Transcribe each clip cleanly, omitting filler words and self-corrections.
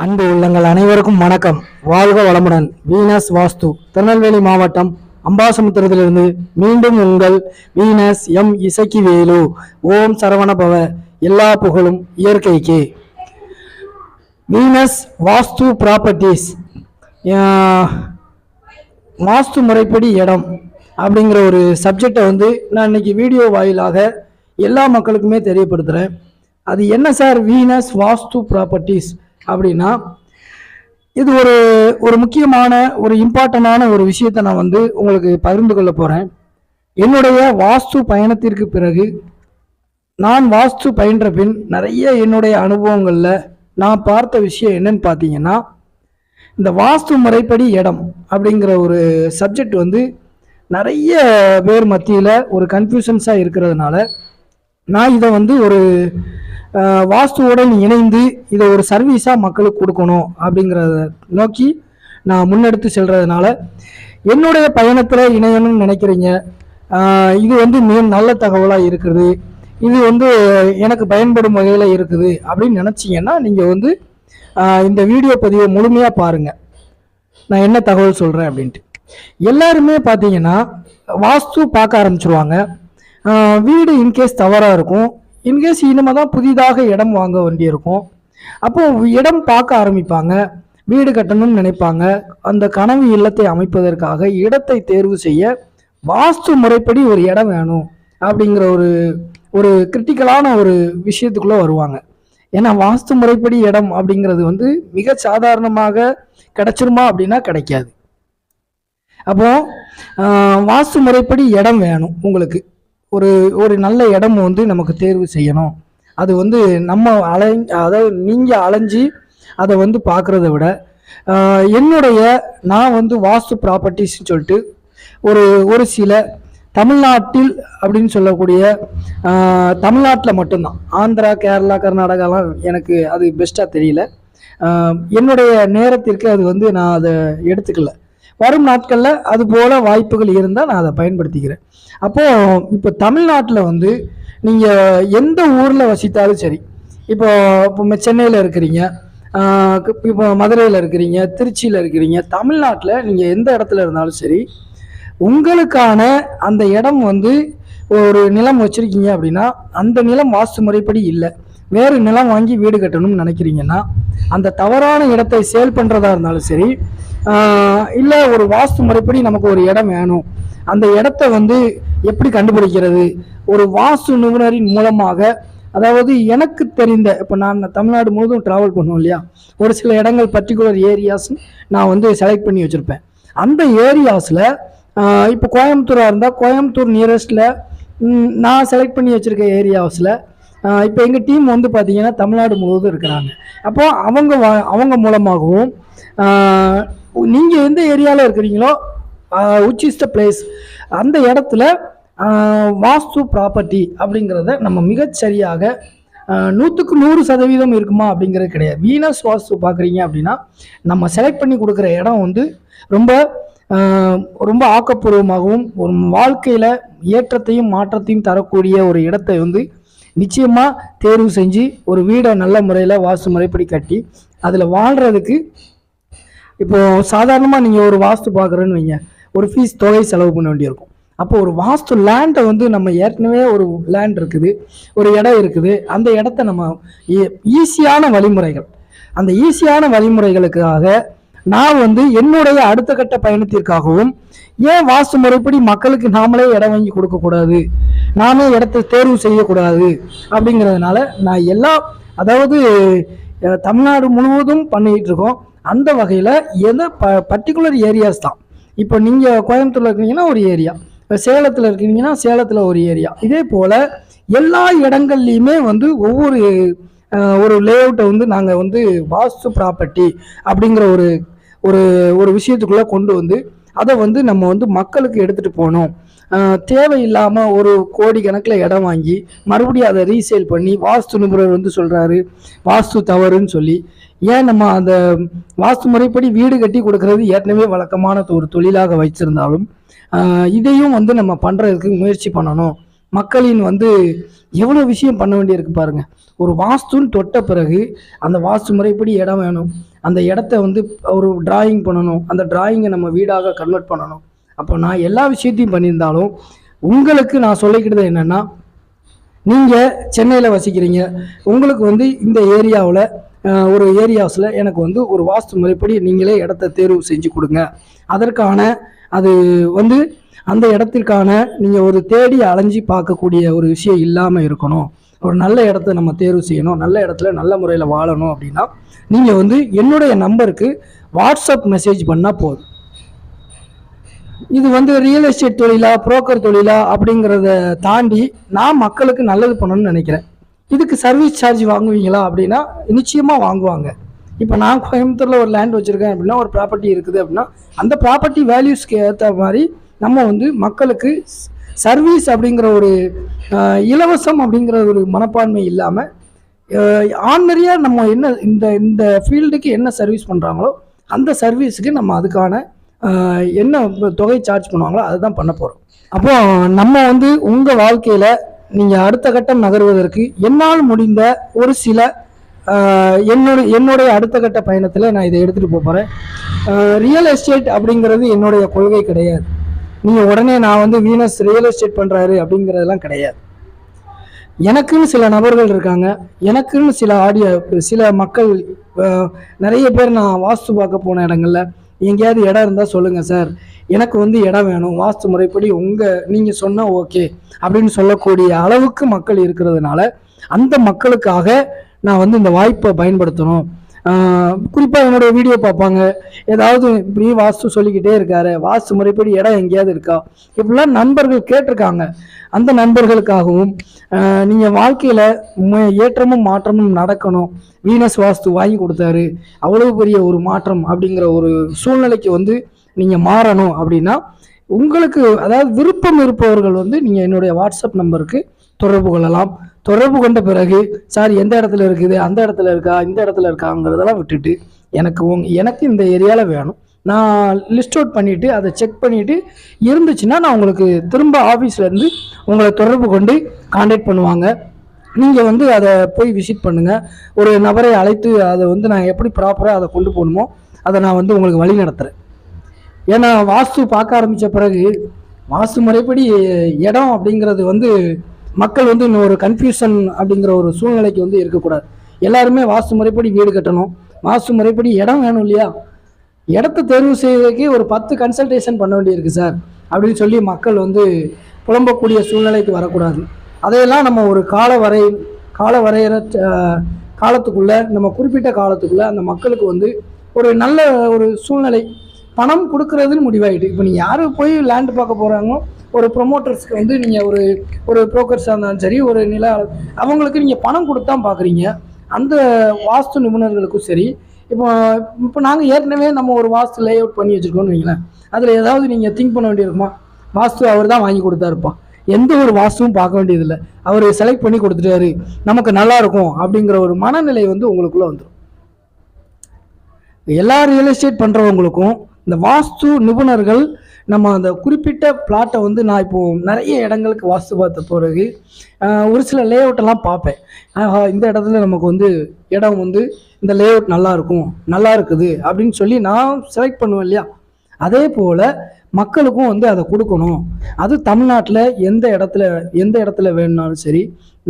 அன்பு உள்ளங்கள் அனைவருக்கும் வணக்கம். வாழ்க வளமுடன். வீனஸ் வாஸ்து திருநெல்வேலி மாவட்டம் அம்பாசமுத்திரத்திலிருந்து மீண்டும் உங்கள் வீனஸ் எம் இசக்கிவேலு. ஓம் சரவண பவ. எல்லா புகழும் இயற்கைக்கு. வீனஸ் வாஸ்து ப்ராப்பர்ட்டிஸ், வாஸ்து முறைப்படி இடம் அப்படிங்கிற ஒரு சப்ஜெக்டை நான் இன்னைக்கு வீடியோ வாயிலாக எல்லா மக்களுக்குமே தெரியப்படுத்துகிறேன். அது என்ன சார் வீனஸ் வாஸ்து ப்ராப்பர்ட்டிஸ் அப்படின்னா, இது ஒரு முக்கியமான ஒரு இம்பார்ட்டண்டான ஒரு விஷயத்தை நான் உங்களுக்கு பகிர்ந்து கொள்ள போகிறேன். என்னுடைய வாஸ்து பயணத்திற்கு பிறகு நான் வாஸ்து பயின்ற பின் நிறைய என்னுடைய அனுபவங்களில் நான் பார்த்த விஷயம் என்னன்னு பார்த்தீங்கன்னா, இந்த வாஸ்து முறைப்படி இடம் அப்படிங்கிற ஒரு சப்ஜெக்ட் நிறைய பேர் மத்தியில் ஒரு கன்ஃபியூஷன்ஸாக இருக்கிறதுனால நான் இதை ஒரு வாஸ்துவுடன் இணைந்து இதை ஒரு சர்வீஸாக மக்களுக்கு கொடுக்கணும் அப்படிங்கிறத நோக்கி நான் முன்னெடுத்து செல்றதுனால என்னுடைய பயணத்தில் இணையணும்னு நினைக்கிறீங்க. இது மிக நல்ல தகவலாக இருக்குது, இது எனக்கு பயன்படும் வகையில் இருக்குது அப்படின்னு நினச்சிங்கன்னா நீங்கள் இந்த வீடியோ பதிவை முழுமையாக பாருங்கள், நான் என்ன தகவல் சொல்கிறேன் அப்படின்ட்டு. எல்லாருமே பார்த்தீங்கன்னா வாஸ்து பார்க்க ஆரம்பிச்சிருவாங்க. வீடு இன்கேஸ் தவறாக இருக்கும், இன்கேஸ் இனிமே தான் புதிதாக இடம் வாங்க வேண்டியிருக்கும். அப்போ இடம் பார்க்க ஆரம்பிப்பாங்க, வீடு கட்டணும்னு நினைப்பாங்க. அந்த கனவு இல்லத்தை அமைப்பதற்காக இடத்தை தேர்வு செய்ய வாஸ்து முறைப்படி ஒரு இடம் வேணும் அப்படிங்கிற ஒரு கிரிட்டிக்கலான ஒரு விஷயத்துக்குள்ளே வருவாங்க. ஏன்னா வாஸ்து முறைப்படி இடம் அப்படிங்கிறது மிக சாதாரணமாக கிடைச்சிருமா அப்படின்னா கிடைக்காது. அப்போ வாஸ்து முறைப்படி இடம் வேணும். உங்களுக்கு ஒரு நல்ல இடம் நமக்கு தேர்வு செய்யணும். அது நம்ம அதாவது நீங்கள் அலைஞ்சி அதை பார்க்குறத விட நான் வாஸ்து ப்ராப்பர்ட்டிஸ்ன்னு சொல்லிட்டு ஒரு சில தமிழ்நாட்டில் அப்படின்னு சொல்லக்கூடிய தமிழ்நாட்டில் மட்டும்தான், ஆந்திரா கேரளா கர்நாடகாலாம் எனக்கு அது பெஸ்ட்டாக தெரியல. என்னுடைய நேரத்திற்கு அது நான் அதை எடுத்துக்கல. வரும் நாட்களில் அது போல் வாய்ப்புகள் இருந்தால் நான் அதை பயன்படுத்திக்கிறேன். அப்போது இப்போ தமிழ்நாட்டில் நீங்கள் எந்த ஊரில் வசித்தாலும் சரி, இப்போ சென்னையில் இருக்கிறீங்க, இப்போ மதுரையில் இருக்கிறீங்க, திருச்சியில் இருக்கிறீங்க, தமிழ்நாட்டில் நீங்கள் எந்த இடத்துல இருந்தாலும் சரி, உங்களுக்கான அந்த இடம் ஒரு நிலம் வச்சுருக்கீங்க அப்படின்னா அந்த நிலம் வாஸ்து முறைப்படி இல்லை, வேறு நிலம் வாங்கி வீடு கட்டணும்னு நினைக்கிறீங்கன்னா, அந்த தவறான இடத்தை சேல் பண்ணுறதா இருந்தாலும் சரி, இல்லை ஒரு வாஸ்து முறைப்படி நமக்கு ஒரு இடம் வேணும், அந்த இடத்த எப்படி கண்டுபிடிக்கிறது, ஒரு வாஸ்து நிபுணரின் மூலமாக, அதாவது எனக்கு தெரிந்த, இப்போ நான் தமிழ்நாடு முழுவதும் ட்ராவல் பண்ணுவோம் இல்லையா, ஒரு சில இடங்கள் பர்டிகுலர் ஏரியாஸ் நான் செலக்ட் பண்ணி வச்சுருப்பேன். அந்த ஏரியாஸில் இப்போ கோயம்புத்தூராக இருந்தால் கோயம்புத்தூர் நியரஸ்டில் நான் செலக்ட் பண்ணி வச்சுருக்க ஏரியாஸில் இப்போ எங்கள் டீம் பார்த்தீங்கன்னா தமிழ்நாடு முழுவதும் இருக்கிறாங்க. அப்போது அவங்க மூலமாகவும் நீங்கள் எந்த ஏரியாவில் இருக்கிறீங்களோ which is the place, அந்த இடத்துல வாஸ்து ப்ராப்பர்ட்டி அப்படிங்கிறத நம்ம மிகச்சரியாக 100% இருக்குமா அப்படிங்கிறது கிடையாது. வீனஸ் வாஸ்து பார்க்குறீங்க அப்படின்னா நம்ம செலக்ட் பண்ணி கொடுக்குற இடம் ரொம்ப ரொம்ப ஆக்கப்பூர்வமாகவும் ஒரு வாழ்க்கையில் ஏற்றத்தையும் மாற்றத்தையும் தரக்கூடிய ஒரு இடத்தை நிச்சயமாக தேர்வு செஞ்சு ஒரு வீடை நல்ல முறையில் வாஸ்து முறைப்படி கட்டி அதில் வாழ்கிறதுக்கு, இப்போது சாதாரணமாக நீங்கள் ஒரு வாஸ்து பார்க்குறேன்னு வைங்க, ஒரு ஃபீஸ் தொகை செலவு பண்ண வேண்டியிருக்கும். அப்போ ஒரு வாஸ்து லேண்டை நம்ம ஏற்கனவே ஒரு லேண்ட் இருக்குது, ஒரு இடம் இருக்குது, அந்த இடத்த நம்ம ஈஸியான வழிமுறைகள், அந்த ஈஸியான வழிமுறைகளுக்காக நான் என்னுடைய அடுத்த கட்ட பயணத்திற்காகவும் ஏன் வாஸ்து முறைப்படி மக்களுக்கு நாமளே இடம் வாங்கி கொடுக்கக்கூடாது, நாமே இடத்தை தேர்வு செய்யக்கூடாது அப்படிங்கிறதுனால நான் அதாவது தமிழ்நாடு முழுவதும் பண்ணிக்கிட்டு இருக்கோம். அந்த வகையில் பர்டிகுலர் ஏரியாஸ் தான். இப்போ நீங்கள் கோயம்புத்தூரில் இருக்கீங்கன்னா ஒரு ஏரியா, சேலத்தில் இருக்கீங்கன்னா சேலத்தில் ஒரு ஏரியா, இதே போல் எல்லா இடங்கள்லையுமே ஒவ்வொரு ஒரு லேஅவுட்டை நாங்கள் வாஸ்து ப்ராப்பர்ட்டி அப்படிங்கிற ஒரு விஷயத்துக்குள்ளே கொண்டு அதை நம்ம மக்களுக்கு எடுத்துகிட்டு போகணும். தேவையில்லாமல் ஒரு கோடி கணக்கில் இடம் வாங்கி மறுபடியும் அதை ரீசேல் பண்ணி வாஸ்து நிபுணர் சொல்கிறாரு வாஸ்து தவறுன்னு சொல்லி, ஏன் நம்ம அந்த வாஸ்து முறைப்படி வீடு கட்டி கொடுக்கறது ஏற்கனவே வழக்கமான ஒரு தொழிலாக வச்சிருந்தாலும் இதையும் நம்ம பண்ணுறதுக்கு முயற்சி பண்ணணும். மக்களின் வந்து எவ்வளோ விஷயம் பண்ண வேண்டியிருக்கு பாருங்க. ஒரு வாஸ்துன்னு தொட்ட பிறகு அந்த வாஸ்து முறைப்படி இடம் வேணும், அந்த இடத்த வந்து ஒரு டிராயிங் பண்ணணும், அந்த டிராயிங்கை நம்ம வீடாக கன்வெர்ட் பண்ணணும். அப்போ நான் எல்லா விஷயத்தையும் பண்ணியிருந்தாலும் உங்களுக்கு நான் சொல்லிக்கிட்டது என்னன்னா, நீங்கள் சென்னையில் வசிக்கிறீங்க, உங்களுக்கு வந்து இந்த ஏரியாவில் ஒரு ஏரியாஸில் எனக்கு வந்து ஒரு வாஸ்து முறைப்படி நீங்களே இடத்த தேர்வு செஞ்சு கொடுங்க. அதற்கான அது வந்து அந்த இடத்திற்கான நீங்கள் ஒரு தேடி அலைஞ்சி பார்க்கக்கூடிய ஒரு விஷயம் இல்லாமல் இருக்கணும். ஒரு நல்ல இடத்த நம்ம தேர்வு செய்யணும், நல்ல இடத்துல நல்ல முறையில் வாழணும் அப்படின்னா நீங்கள் வந்து என்னுடைய நம்பருக்கு வாட்ஸ்அப் மெசேஜ் பண்ணால் போதும். இது வந்து ரியல் எஸ்டேட் தொழிலா, புரோக்கர் தொழிலா அப்படிங்கிறத தாண்டி நான் மக்களுக்கு நல்லது பண்ணணும்னு நினைக்கிறேன். இதுக்கு சர்வீஸ் சார்ஜ் வாங்குவீங்களா அப்படின்னா நிச்சயமாக வாங்குவாங்க. இப்போ நான் கோயம்புத்தூரில் ஒரு லேண்ட் வச்சுருக்கேன் அப்படின்னா, ஒரு ப்ராப்பர்ட்டி இருக்குது அப்படின்னா, அந்த ப்ராப்பர்ட்டி வேல்யூஸ்க்கு ஏற்ற மாதிரி நம்ம வந்து மக்களுக்கு சர்வீஸ் அப்படிங்கிற ஒரு இலவசம் அப்படிங்கிற ஒரு மனப்பான்மை இல்லாமல் ஆர்டினரியாக நம்ம என்ன இந்த இந்த ஃபீல்டுக்கு என்ன சர்வீஸ் பண்ணுறாங்களோ அந்த சர்வீஸுக்கு நம்ம அதுக்கான என்ன தொகை சார்ஜ் பண்ணுவாங்களோ அதுதான் பண்ண போகிறோம். அப்போ நம்ம வந்து உங்கள் வாழ்க்கையில் நீங்கள் அடுத்த கட்டம் நகர்வதற்கு என்னால் முடிந்த ஒரு சில என்னுடைய அடுத்த கட்ட பயணத்தில் நான் இதை எடுத்துகிட்டு போகிறேன். ரியல் எஸ்டேட் அப்படிங்கிறது என்னுடைய கொள்கை கிடையாது. நீங்கள் உடனே நான் வந்து வீனஸ் ரியல் எஸ்டேட் பண்ணுறாரு அப்படிங்கிறதெல்லாம் கிடையாது. எனக்குன்னு சில நபர்கள் இருக்காங்க, எனக்குன்னு சில மக்கள், நிறைய பேர் நான் வாஸ்து பார்க்க போன இடங்கள்ல எங்கேயாவது இடம் இருந்தால் சொல்லுங்கள் சார், எனக்கு வந்து இடம் வேணும், வாஸ்து முறைப்படி நீங்கள் சொன்னால் ஓகே அப்படின்னு சொல்லக்கூடிய அளவுக்கு மக்கள் இருக்கிறதுனால அந்த மக்களுக்காக நான் வந்து இந்த வாய்ப்பை பயன்படுத்தணும். குறிப்பாக என்னுடைய வீடியோ பார்ப்பாங்க, ஏதாவது இப்படி வாஸ்து சொல்லிக்கிட்டே இருக்காரு, வாஸ்து முறைப்படி இடம் எங்கேயாவது இருக்கா, இப்படிலாம் நண்பர்கள் கேட்டிருக்காங்க. அந்த நண்பர்களுக்காகவும் நீங்கள் வாழ்க்கையில் ஏற்றமும் மாற்றமும் நடக்கணும், வீனஸ் வாஸ்து வாங்கி கொடுத்தாரு, அவ்வளவு பெரிய ஒரு மாற்றம் அப்படிங்கிற ஒரு சூழ்நிலைக்கு வந்து நீங்கள் மாறணும் அப்படின்னா உங்களுக்கு அதாவது விருப்பம் இருப்பவர்கள் வந்து நீங்கள் என்னுடைய வாட்ஸ்அப் நம்பருக்கு தொடர்பு கொள்ளலாம். தொடர்பு கொண்ட பிறகு சார் எந்த இடத்துல இருக்குது, அந்த இடத்துல இருக்கா, இந்த இடத்துல இருக்காங்கிறதெல்லாம் விட்டுட்டு எனக்கு இந்த ஏரியாவில் வேணும், நான் லிஸ்ட் அவுட் பண்ணிவிட்டு அதை செக் பண்ணிவிட்டு இருந்துச்சுன்னா நான் உங்களுக்கு திரும்ப ஆஃபீஸ்லேருந்து உங்களை தொடர்பு கொண்டு கான்டாக்ட் பண்ணுவாங்க. நீங்கள் வந்து அதை போய் விசிட் பண்ணுங்கள். ஒரு நபரை அழைத்து அதை வந்து நான் எப்படி ப்ராப்பராக அதை கொண்டு போகணுமோ அதை நான் வந்து உங்களுக்கு வழி நடத்துகிறேன். ஏன்னா வாஸ்து பார்க்க ஆரம்பித்த பிறகு வாஸ்து முறைப்படி இடம் அப்படிங்கிறது வந்து மக்கள் வந்து இன்னும் ஒரு கன்ஃபியூஷன் அப்படிங்கிற ஒரு சூழ்நிலைக்கு வந்து இருக்கக்கூடாது. எல்லாருமே வாஸ்து முறைப்படி வீடு கட்டணும், வாஸ்து முறைப்படி இடம் வேணும் இல்லையா, இடத்த தேர்வு செய்வதற்கே ஒரு 10 கன்சல்டேஷன் பண்ண வேண்டியிருக்கு சார் அப்படின்னு சொல்லி மக்கள் வந்து புலம்பக்கூடிய சூழ்நிலைக்கு வரக்கூடாது. அதையெல்லாம் நம்ம ஒரு கால வரைகிற காலத்துக்குள்ளே, நம்ம குறிப்பிட்ட காலத்துக்குள்ளே அந்த மக்களுக்கு வந்து ஒரு நல்ல ஒரு சூழ்நிலை, பணம் கொடுக்கறதுன்னு முடிவாயிட்டு. இப்போ நீங்கள் யாரும் போய் லேண்ட் பார்க்க போகிறாங்களோ, ஒரு ப்ரொமோட்டர்ஸ்க்கு வந்து நீங்கள் ஒரு புரோக்கர்ஸாக இருந்தாலும் சரி, ஒரு அவங்களுக்கு நீங்கள் பணம் கொடுத்து தான் பார்க்குறீங்க. அந்த வாஸ்து நிபுணர்களுக்கும் சரி, இப்போ நாங்கள் ஏற்கனவே நம்ம ஒரு வாஸ்து லே அவுட் பண்ணி வச்சுருக்கோம்னு வைங்களேன், அதில் ஏதாவது நீங்கள் திங்க் பண்ண வேண்டியிருக்குமா, வாஸ்து அவர் தான் வாங்கி கொடுத்தாருப்பா, எந்த ஒரு வாஸ்துவும் பார்க்க வேண்டியதில்லை, அவர் செலக்ட் பண்ணி கொடுத்துட்டாரு, நமக்கு நல்லா இருக்கும் அப்படிங்கிற ஒரு மனநிலை வந்து உங்களுக்குள்ளே வந்துடும். எல்லா ரியல் எஸ்டேட் பண்ணுறவங்களுக்கும் இந்த வாஸ்து நிபுணர்கள் நம்ம அந்த குறிப்பிட்ட பிளாட்டை வந்து நான் இப்போது நிறைய இடங்களுக்கு வாஸ்து பார்த்த பிறகு ஒரு சில லே அவுட்டெல்லாம் பார்ப்பேன். இந்த இடத்துல நமக்கு வந்து இடம் வந்து இந்த லே அவுட் நல்லா இருக்குது அப்படின்னு சொல்லி நான் செலக்ட் பண்ணுவேன் இல்லையா. அதே போல் மக்களுக்கும் வந்து அதை கொடுக்கணும். அது தமிழ்நாட்டில் எந்த இடத்துல வேணும்னாலும் சரி,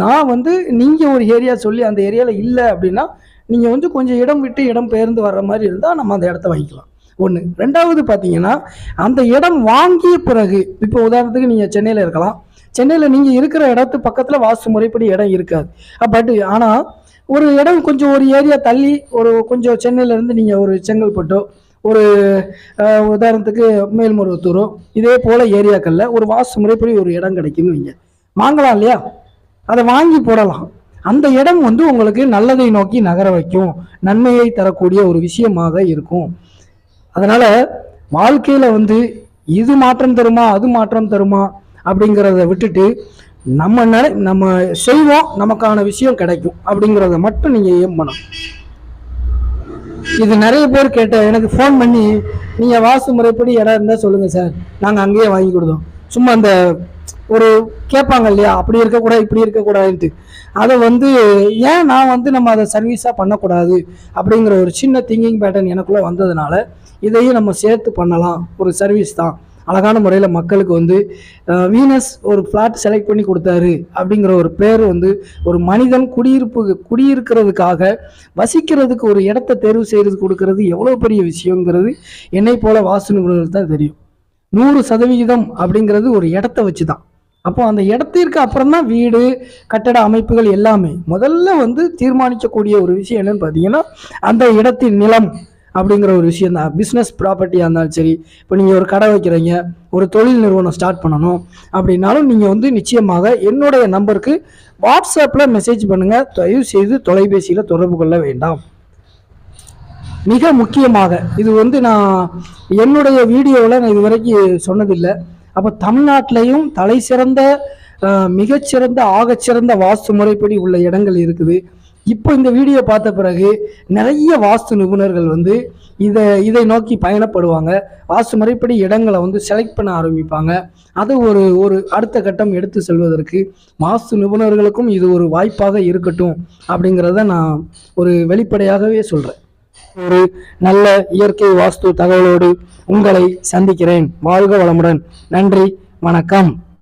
நான் வந்து நீங்கள் ஒரு ஏரியா சொல்லி அந்த ஏரியாவில் இல்லை அப்படின்னா நீங்கள் வந்து கொஞ்சம் இடம் விட்டு இடம் பெயர்ந்து வர்ற மாதிரி இருந்தால் நம்ம அந்த இடத்த வாங்கிக்கலாம். ஒன்று. ரெண்டாவது பார்த்தீங்கன்னா, அந்த இடம் வாங்கிய பிறகு, இப்போ உதாரணத்துக்கு நீங்கள் சென்னையில் இருக்கலாம், சென்னையில் நீங்கள் இருக்கிற இடத்து பக்கத்தில் வாஸ்து முறைப்படி இடம் இருக்காது. ஆனால் ஒரு இடம் கொஞ்சம் ஒரு ஏரியா தள்ளி, கொஞ்சம் சென்னையிலேருந்து நீங்கள் ஒரு செங்கல்பட்டோ, ஒரு உதாரணத்துக்கு மேல்மருவத்தூரோ, இதே போல் ஏரியாக்களில் ஒரு வாஸ்து முறைப்படி ஒரு இடம் கிடைக்குன்னு வைங்க, வாங்கலாம் இல்லையா, அதை வாங்கி போடலாம். அந்த இடம் வந்து உங்களுக்கு நல்லதை நோக்கி நகர வைக்கும், நன்மையை தரக்கூடிய ஒரு விஷயமாக இருக்கும். அதனால் வாழ்க்கையில் வந்து இது மாற்றம் தருமா அது மாற்றம் தருமா அப்படிங்கிறத விட்டுட்டு நம்ம செய்வோம், நமக்கான விஷயம் கிடைக்கும் அப்படிங்கிறத மட்டும் நீங்கள் ஏம் பண்ணணும். இது நிறைய பேர் எனக்கு ஃபோன் பண்ணி, நீங்கள் வாஸ்து முறைப்படி இடம் இருந்தால் சொல்லுங்கள் சார், நாங்கள் அங்கேயே வாங்கி கொடுத்தோம், சும்மா அந்த ஒரு கேட்பாங்க இல்லையா, அப்படி இருக்கக்கூடாது இப்படி இருக்கக்கூடாதுன்ட்டு. அதை வந்து ஏன் நான் வந்து நம்ம அதை சர்வீஸாக பண்ணக்கூடாது அப்படிங்கிற ஒரு சின்ன திங்கிங் பேட்டர்ன் எனக்குள்ளே வந்ததுனால இதையும் நம்ம சேர்த்து பண்ணலாம், ஒரு சர்வீஸ் தான், அழகான முறையில் மக்களுக்கு வந்து வீனஸ் ஒரு ஃப்ளாட் செலக்ட் பண்ணி கொடுத்தாரு அப்படிங்கிற ஒரு பேர் வந்து ஒரு மனிதன் குடியிருக்கிறதுக்காக வசிக்கிறதுக்கு ஒரு இடத்த தேர்வு செய்கிறது கொடுக்கறது எவ்வளோ பெரிய விஷயங்கிறது என்னை போல வாஸ்து நிபுணர்கள் தான் தெரியும். 100% அப்படிங்கிறது ஒரு இடத்த வச்சு தான். அப்போ அந்த இடத்திற்கு அப்புறம் தான் வீடு கட்டட அமைப்புகள் எல்லாமே. முதல்ல வந்து தீர்மானிக்கக்கூடிய ஒரு விஷயம் என்னன்னு பார்த்தீங்கன்னா அந்த இடத்தின் நிலம் அப்படிங்கிற ஒரு விஷயம் தான். பிஸ்னஸ் ப்ராப்பர்ட்டியாக இருந்தாலும் சரி, இப்போ நீங்கள் ஒரு கடை வைக்கிறீங்க, ஒரு தொழில் நிறுவனம் ஸ்டார்ட் பண்ணணும் அப்படின்னாலும் நீங்கள் வந்து நிச்சயமாக என்னுடைய நம்பருக்கு வாட்ஸ்அப்பில் மெசேஜ் பண்ணுங்கள். தயவு செய்து தொலைபேசியில் தொடர்பு கொள்ள வேண்டாம். மிக முக்கியமாக இது வந்து நான் என்னுடைய வீடியோவில் நான் இது வரைக்கும் சொன்னதில்லை. அப்போ தமிழ்நாட்டிலையும் தலை சிறந்த மிகச்சிறந்த ஆகச்சிறந்த வாஸ்து முறைப்படி உள்ள இடங்கள் இருக்குது. இப்போ இந்த வீடியோ பார்த்த பிறகு நிறைய வாஸ்து நிபுணர்கள் வந்து இதை நோக்கி பயணப்படுவாங்க. வாஸ்து முறைப்படி இடங்களை வந்து செலக்ட் பண்ண ஆரம்பிப்பாங்க. அது ஒரு அடுத்த கட்டம் எடுத்து செல்வதற்கு வாஸ்து நிபுணர்களுக்கும் இது ஒரு வாய்ப்பாக இருக்கட்டும் அப்படிங்கிறத நான் ஒரு வெளிப்படையாகவே சொல்கிறேன். ஒரு நல்ல இயற்கை வாஸ்து தகவலோடு உங்களை சந்திக்கிறேன். வாழ்க வளமுடன். நன்றி, வணக்கம்.